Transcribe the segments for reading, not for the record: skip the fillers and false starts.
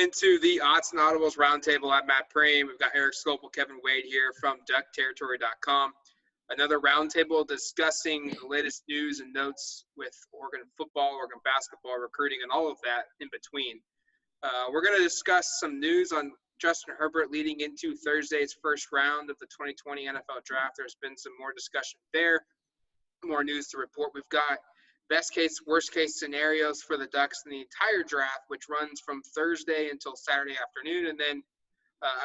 into the Odds and Audibles Roundtable. I'm Matt Prehm. We've got Eric Scopel, Kevin Wade here from DuckTerritory.com. Another roundtable discussing the latest news and notes with Oregon football, Oregon basketball, recruiting, and all of that in between. We're going to discuss some news on Justin Herbert leading into Thursday's first round of the 2020 NFL Draft. There's been some more discussion there, more news to report. We've got best case, worst case scenarios for the Ducks in the entire draft, which runs from Thursday until Saturday afternoon. And then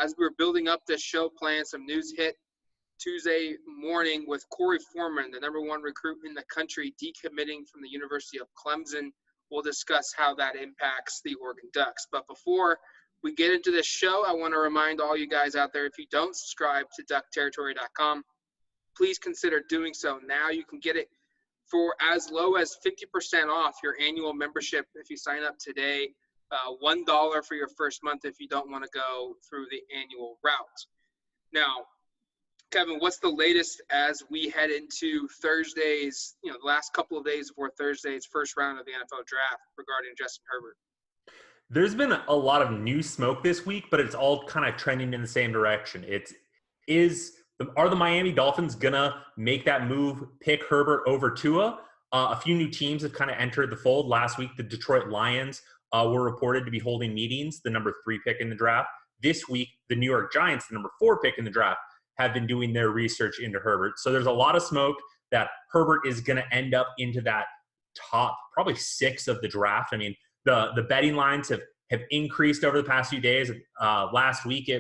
as we were building up this show plan, some news hit Tuesday morning with Korey Foreman, the number one recruit in the country, decommitting from the University of Clemson. We'll discuss how that impacts the Oregon Ducks. But before we get into this show, I want to remind all you guys out there, if you don't subscribe to DuckTerritory.com, please consider doing so now. You can get it for as low as 50% off your annual membership if you sign up today, $1 for your first month if you don't want to go through the annual route. Now, Kevin, what's the latest as we head into Thursday's, the last couple of days before Thursday's first round of the NFL draft regarding Justin Herbert? There's been a lot of new smoke this week, but it's all kind of trending in the same direction. Are the Miami Dolphins going to make that move, pick Herbert over Tua? A few new teams have kind of entered the fold. Last week, the Detroit Lions were reported to be holding meetings, the number 3 pick in the draft. This week, the New York Giants, the number 4 pick in the draft, have been doing their research into Herbert. So there's a lot of smoke that Herbert is going to end up into that top, probably 6 of the draft. I mean, the betting lines have increased over the past few days. Last week,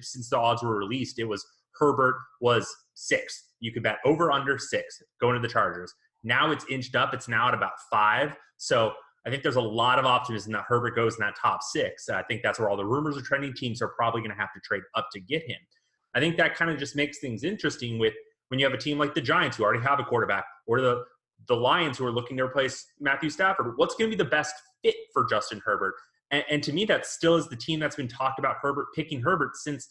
since the odds were released, it was Herbert was 6. You could bet over under 6 going to the Chargers. Now it's inched up. It's now at about 5. So I think there's a lot of optimism that Herbert goes in that top 6. I think that's where all the rumors are trending. Teams are probably going to have to trade up to get him. I think that kind of just makes things interesting with when you have a team like the Giants who already have a quarterback, or the Lions who are looking to replace Matthew Stafford. What's going to be the best fit for Justin Herbert? And to me, that still is the team that's been talked about picking Herbert since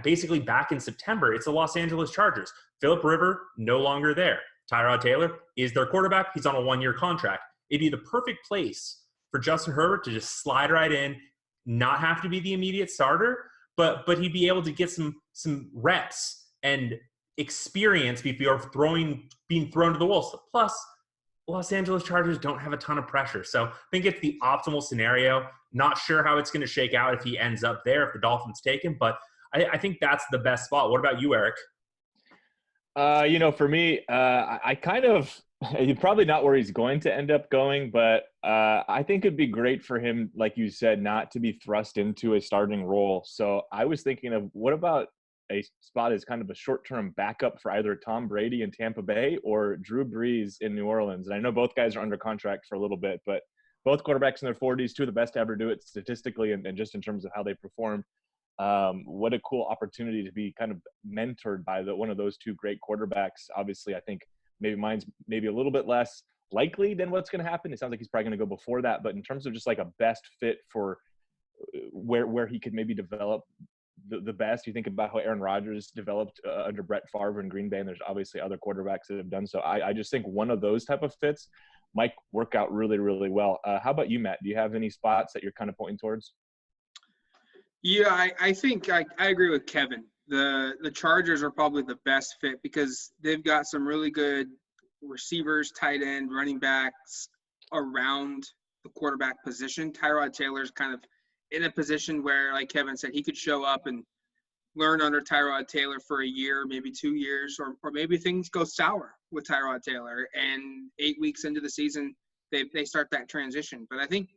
basically back in September. It's the Los Angeles Chargers. Phillip Rivers, no longer there. Tyrod Taylor is their quarterback. He's on a 1-year contract. It'd be the perfect place for Justin Herbert to just slide right in, not have to be the immediate starter, but he'd be able to get some reps and experience before being thrown to the wolves. Plus, Los Angeles Chargers don't have a ton of pressure. So I think it's the optimal scenario. Not sure how it's going to shake out if he ends up there, if the Dolphins take him, but I think that's the best spot. What about you, Eric? For me, I kind of – probably not where he's going to end up going, but I think it'd be great for him, like you said, not to be thrust into a starting role. So I was thinking of what about a spot as kind of a short-term backup for either Tom Brady in Tampa Bay or Drew Brees in New Orleans. And I know both guys are under contract for a little bit, but both quarterbacks in their 40s, 2 of the best to ever do it statistically and just in terms of how they perform. What a cool opportunity to be kind of mentored by one of those 2 great quarterbacks. Obviously, I think maybe mine's maybe a little bit less likely than what's going to happen. It sounds like he's probably going to go before that. But in terms of just like a best fit for where he could maybe develop the best, you think about how Aaron Rodgers developed under Brett Favre in Green Bay, and there's obviously other quarterbacks that have done so. I just think one of those type of fits might work out really, really well. How about you, Matt? Do you have any spots that you're kind of pointing towards? Yeah, I think I agree with Kevin. The Chargers are probably the best fit because they've got some really good receivers, tight end, running backs around the quarterback position. Tyrod Taylor's kind of in a position where, like Kevin said, he could show up and learn under Tyrod Taylor for a year, maybe 2 years, or maybe things go sour with Tyrod Taylor. And 8 weeks into the season, they start that transition. But I think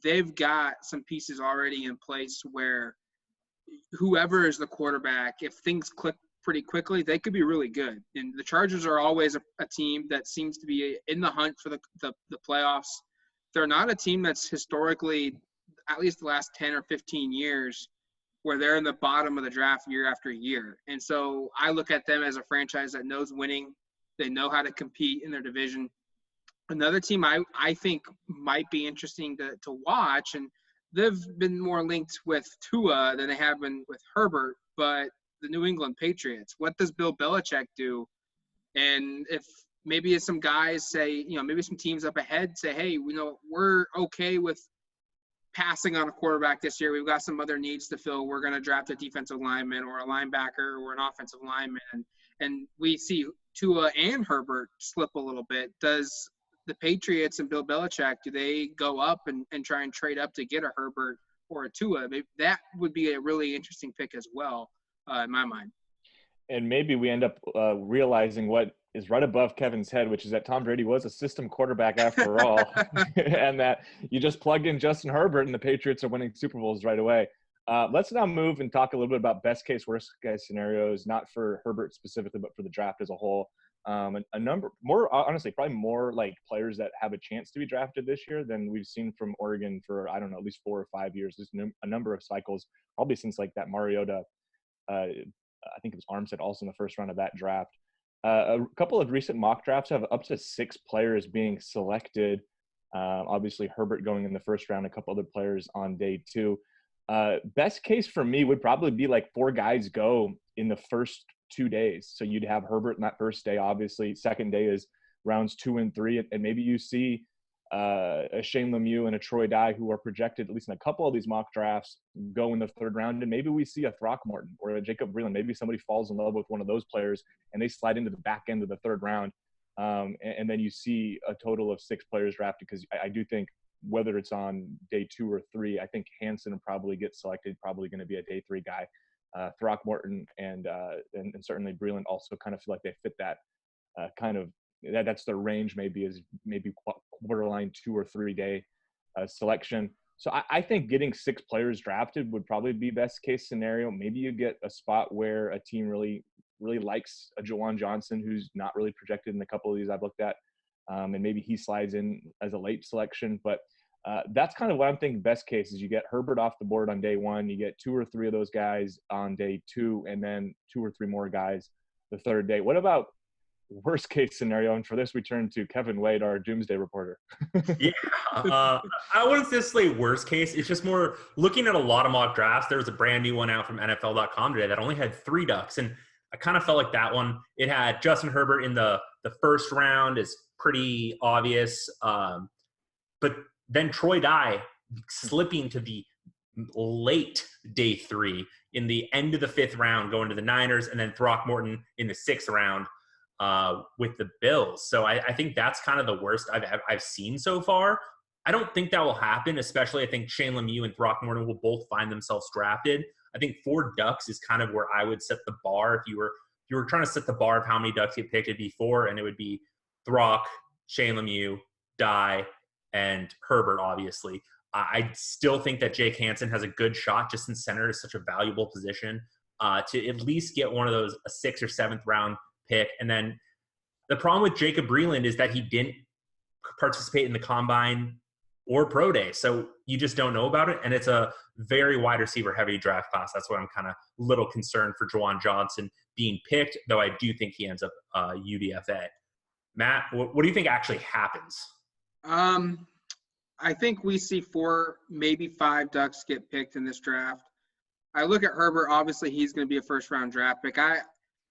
they've got some pieces already in place where whoever is the quarterback, if things click pretty quickly, they could be really good. And the Chargers are always a team that seems to be in the hunt for the playoffs. They're not a team that's historically – at least the last 10 or 15 years where they're in the bottom of the draft year after year. And so I look at them as a franchise that knows winning. They know how to compete in their division. Another team I think might be interesting to watch, and they've been more linked with Tua than they have been with Herbert, but the New England Patriots. What does Bill Belichick do? And if maybe some guys say, maybe some teams up ahead say, hey, we're okay with passing on a quarterback this year. We've got some other needs to fill. We're going to draft a defensive lineman or a linebacker or an offensive lineman. And we see Tua and Herbert slip a little bit. Does the Patriots and Bill Belichick, do they go up and try and trade up to get a Herbert or a Tua? That would be a really interesting pick as well, in my mind. And maybe we end up realizing what is right above Kevin's head, which is that Tom Brady was a system quarterback after all, and that you just plugged in Justin Herbert and the Patriots are winning Super Bowls right away. Let's now move and talk a little bit about best case, worst case scenarios, not for Herbert specifically, but for the draft as a whole. A number more, honestly, probably more like players that have a chance to be drafted this year than we've seen from Oregon for, I don't know, at least 4 or 5 years. There's a number of cycles, probably since like that Mariota, I think it was Armstead also in the first round of that draft. A couple of recent mock drafts have up to 6 players being selected. Obviously, Herbert going in the first round, a couple other players on day 2. Best case for me would probably be like 4 guys go in the first 2 days. So you'd have Herbert in that first day, obviously. Second day is rounds 2 and 3. And maybe you see a Shane Lemieux and a Troy Dye, who are projected, at least in a couple of these mock drafts, go in the 3rd round. And maybe we see a Throckmorton or a Jacob Breland. Maybe somebody falls in love with one of those players and they slide into the back end of the 3rd round. And then you see a total of 6 players drafted, because I do think whether it's on day 2 or 3, I think Hansen will probably get selected, probably going to be a day 3 guy. Throckmorton and certainly Breland also kind of feel like they fit that kind of that's their range, maybe borderline 2 or 3 day selection. So I think getting 6 players drafted would probably be best case scenario. Maybe you get a spot where a team really likes a Jawan Johnson, who's not really projected in a couple of these I've looked at, and maybe he slides in as a late selection. But that's kind of what I'm thinking best case is you get Herbert off the board on day 1, you get 2 or 3 of those guys on day 2, and then 2 or 3 more guys the 3rd day. What about worst case scenario? And for this, we turn to Kevin Wade, our doomsday reporter. Yeah, I wouldn't just say worst case. It's just more looking at a lot of mock drafts. There was a brand new one out from NFL.com today that only had 3 Ducks, and I kind of felt like that one. It had Justin Herbert in the first round is pretty obvious, but then Troy Dye slipping to the late day 3 in the end of the 5th round, going to the Niners, and then Throckmorton in the 6th round with the Bills. So I think that's kind of the worst I've seen so far. I don't think that will happen, especially I think Shane Lemieux and Throckmorton will both find themselves drafted. I think 4 Ducks is kind of where I would set the bar. If you were trying to set the bar of how many Ducks get picked, it'd be 4, and it would be Throck, Shane Lemieux, Dye, and Herbert, obviously. I still think that Jake Hansen has a good shot, just since center is such a valuable position, to at least get one of those, a 6th or 7th round pick. And then the problem with Jacob Breland is that he didn't participate in the combine or pro day. So you just don't know about it. And it's a very wide receiver heavy draft class. That's why I'm kind of a little concerned for Jawan Johnson being picked, though I do think he ends up UDFA. Matt, what do you think actually happens? I think we see 4, maybe 5 Ducks get picked in this draft. I look at Herbert. Obviously, he's going to be a first-round draft pick.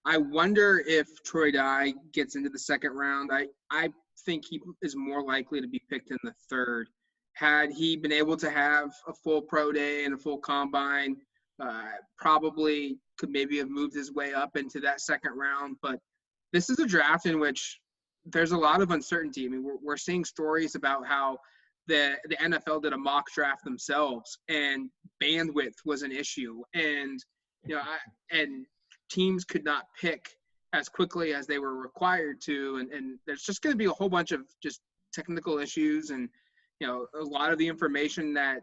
I wonder if Troy Dye gets into the 2nd round. I think he is more likely to be picked in the 3rd. Had he been able to have a full pro day and a full combine, probably could maybe have moved his way up into that 2nd round. But this is a draft in which there's a lot of uncertainty. I mean, we're seeing stories about how the NFL did a mock draft themselves and bandwidth was an issue, and and teams could not pick as quickly as they were required to, and there's just going to be a whole bunch of just technical issues, and a lot of the information that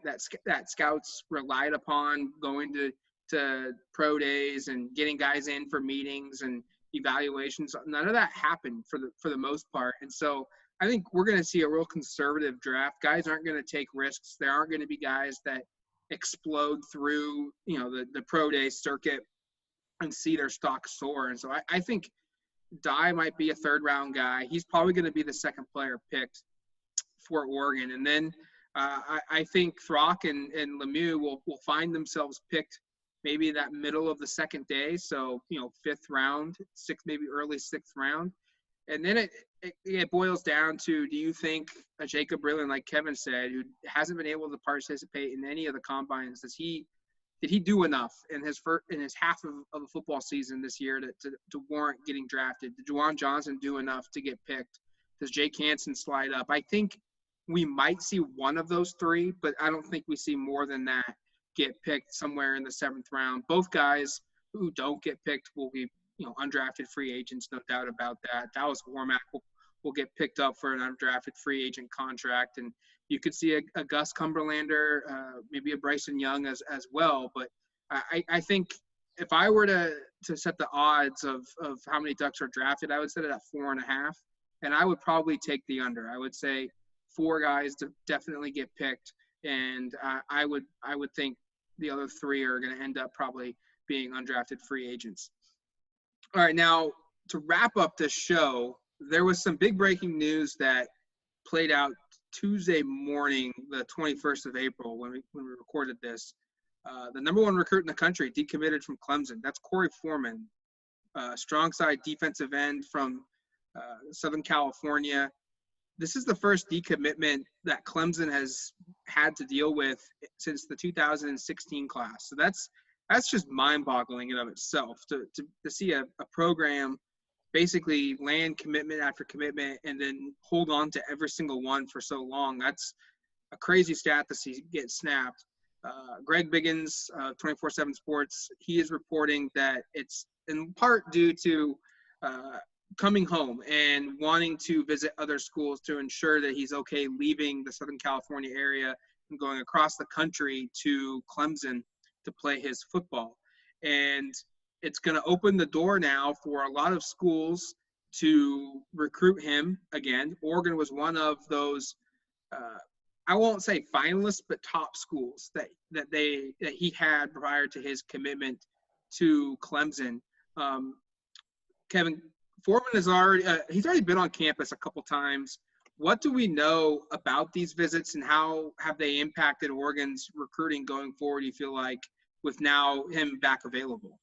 scouts relied upon going to pro days and getting guys in for meetings and evaluations, none of that happened for the most part. And so I think we're going to see a real conservative draft. Guys aren't going to take risks. There aren't going to be guys that explode through the pro day circuit and see their stock soar. And so I think Dye might be a 3rd round guy. He's probably going to be the 2nd player picked for Oregon. And then I think Throck and Lemieux will find themselves picked maybe that middle of the 2nd day. So, 5th round, 6th, maybe early 6th round. And then it boils down to, do you think a Jacob Brillen, like Kevin said, who hasn't been able to participate in any of the combines, did he do enough in his half of a football season this year to warrant getting drafted? Did Juwan Johnson do enough to get picked? Does Jake Hansen slide up? I think we might see one of those three, but I don't think we see more than that get picked somewhere in the 7th round. Both guys who don't get picked will be, undrafted free agents, no doubt about that. Dallas Warmack will get picked up for an undrafted free agent contract, and you could see a Gus Cumberlander, maybe a Bryson Young as well. But I think if I were to set the odds of how many Ducks are drafted, I would set it at 4.5, and I would probably take the under. I would say 4 guys to definitely get picked, and I would think the other 3 are going to end up probably being undrafted free agents. All right, now to wrap up this show, there was some big breaking news that played out Tuesday morning, the 21st of April, when we recorded this. The number 1 recruit in the country decommitted from Clemson. That's Korey Foreman, strong side defensive end from Southern California. This is the first decommitment that Clemson has had to deal with since the 2016 class. So that's just mind-boggling in of itself to see a program basically land commitment after commitment and then hold on to every single one for so long. That's a crazy stat to see get snapped. Greg Biggins, 24/7 Sports, he is reporting that it's in part due to coming home and wanting to visit other schools to ensure that he's okay leaving the Southern California area and going across the country to Clemson to play his football. And it's going to open the door now for a lot of schools to recruit him again. Oregon was one of those, I won't say finalists, but top schools that he had prior to his commitment to Clemson. Kevin, Foreman he's already been on campus a couple times. What do we know about these visits, and how have they impacted Oregon's recruiting going forward, you feel like, with now him back available?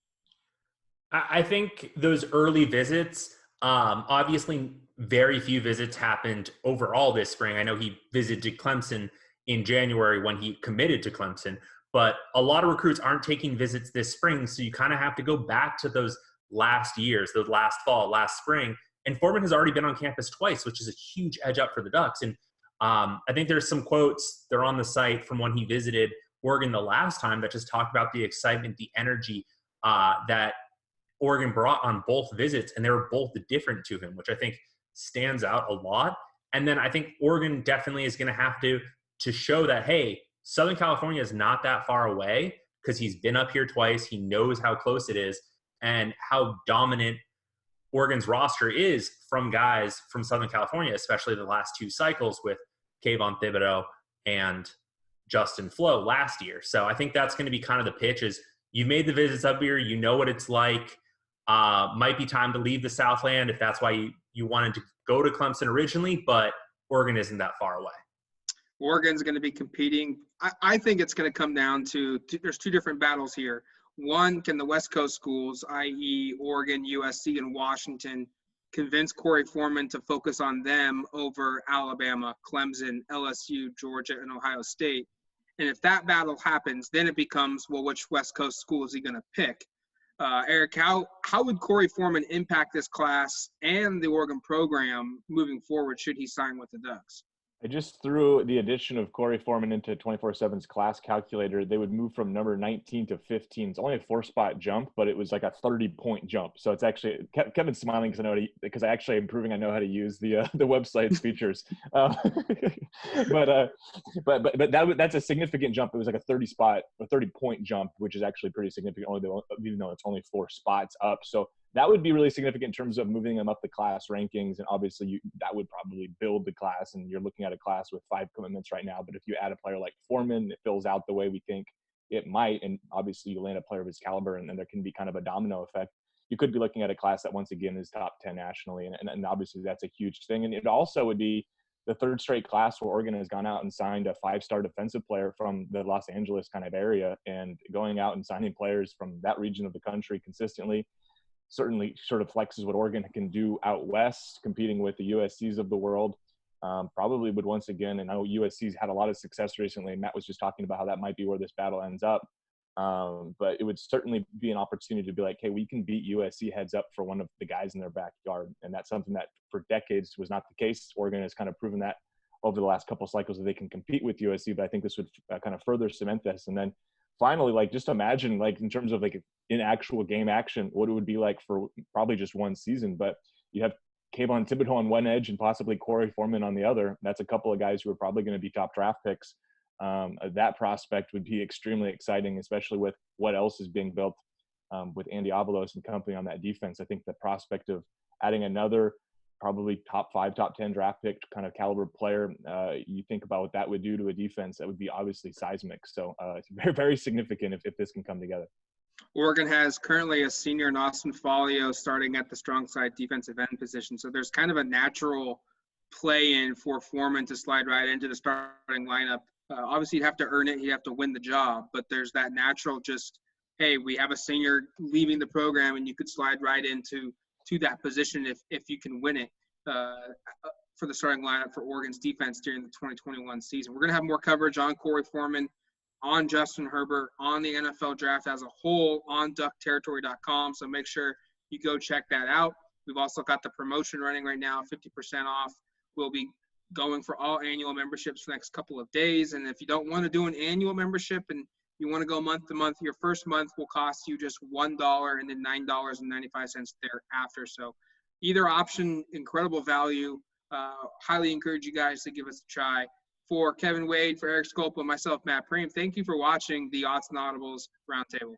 I think those early visits, obviously very few visits happened overall this spring. I know he visited Clemson in January when he committed to Clemson, but a lot of recruits aren't taking visits this spring, so you kind of have to go back to those last years, those last fall, last spring. And Foreman has already been on campus twice, which is a huge edge up for the Ducks. And I think there's some quotes, they're on the site from when he visited Oregon the last time, that just talk about the excitement, the energy that Oregon brought on both visits, and they were both different to him, which I think stands out a lot. And then I think Oregon definitely is going to have to show that, hey, Southern California is not that far away, because he's been up here twice. He knows how close it is and how dominant Oregon's roster is from guys from Southern California, especially the last 2 cycles with Kayvon Thibodeau and Justin Flo last year. So I think that's going to be kind of the pitch is you made the visits up here. You know what it's like. Might be time to leave the Southland if that's why you wanted to go to Clemson originally, but Oregon isn't that far away. Oregon's going to be competing. I think it's going to come down to there's 2 different battles here. One, can the West Coast schools, i.e. Oregon, USC, and Washington, convince Korey Foreman to focus on them over Alabama, Clemson, LSU, Georgia, and Ohio State? And if that battle happens, then it becomes, well, which West Coast school is he going to pick? Eric, how would Korey Foreman impact this class and the Oregon program moving forward should he sign with the Ducks? I just threw the addition of Korey Foreman into 24/7's class calculator. They would move from number 19 to 15. It's only a 4-spot jump, but it was like a 30-point jump. So it's actually Kevin's smiling because I actually am proving I know how to use the website's features. But that's a significant jump. It was like a 30-point jump, which is actually pretty significant, even though it's only 4 spots up. So that would be really significant in terms of moving them up the class rankings. And obviously that would probably build the class, and you're looking at a class with 5 commitments right now. But if you add a player like Foreman, it fills out the way we think it might. And obviously you land a player of his caliber, and then there can be kind of a domino effect. You could be looking at a class that once again is top 10 nationally. And obviously that's a huge thing. And it also would be the 3rd straight class where Oregon has gone out and signed a 5-star defensive player from the Los Angeles kind of area, and going out and signing players from that region of the country consistently. certainly sort of flexes what Oregon can do out west, competing with the USCs of the world. Probably would once again, and I know USC's had a lot of success recently, and Matt was just talking about how that might be where this battle ends up. But it would certainly be an opportunity to be like, hey, we can beat USC heads up for one of the guys in their backyard. And that's something that for decades was not the case. Oregon has kind of proven that over the last couple of cycles that they can compete with USC, but I think this would kind of further cement this. And then finally, like, just imagine, like, in terms of like in actual game action, what it would be like for probably just one season. But you have Kayvon Thibodeau on one edge and possibly Korey Foreman on the other. That's a couple of guys who are probably going to be top draft picks. That prospect would be extremely exciting, especially with what else is being built with Andy Avalos and company on that defense. I think the prospect of adding another probably top 5, top 10 draft pick kind of caliber player, you think about what that would do to a defense, that would be obviously seismic. So it's very, very significant if this can come together. Oregon has currently a senior in Austin Folio starting at the strong side defensive end position. So there's kind of a natural play-in for Foreman to slide right into the starting lineup. Obviously, you'd have to earn it. You have to win the job. But there's that natural just, hey, we have a senior leaving the program, and you could slide right into that position if you can win it for the starting lineup for Oregon's defense during the 2021 season. We're going to have more coverage on Korey Foreman, on Justin Herbert, on the NFL draft as a whole on DuckTerritory.com. So make sure you go check that out. We've also got the promotion running right now, 50% off. We'll be going for all annual memberships for the next couple of days. And if you don't want to do an annual membership and you want to go month to month, your first month will cost you just $1 and then $9.95 thereafter. So either option, incredible value. Highly encourage you guys to give us a try. For Kevin Wade, for Eric Scopa, myself, Matt Prehm, thank you for watching the Odds and Audibles Roundtable.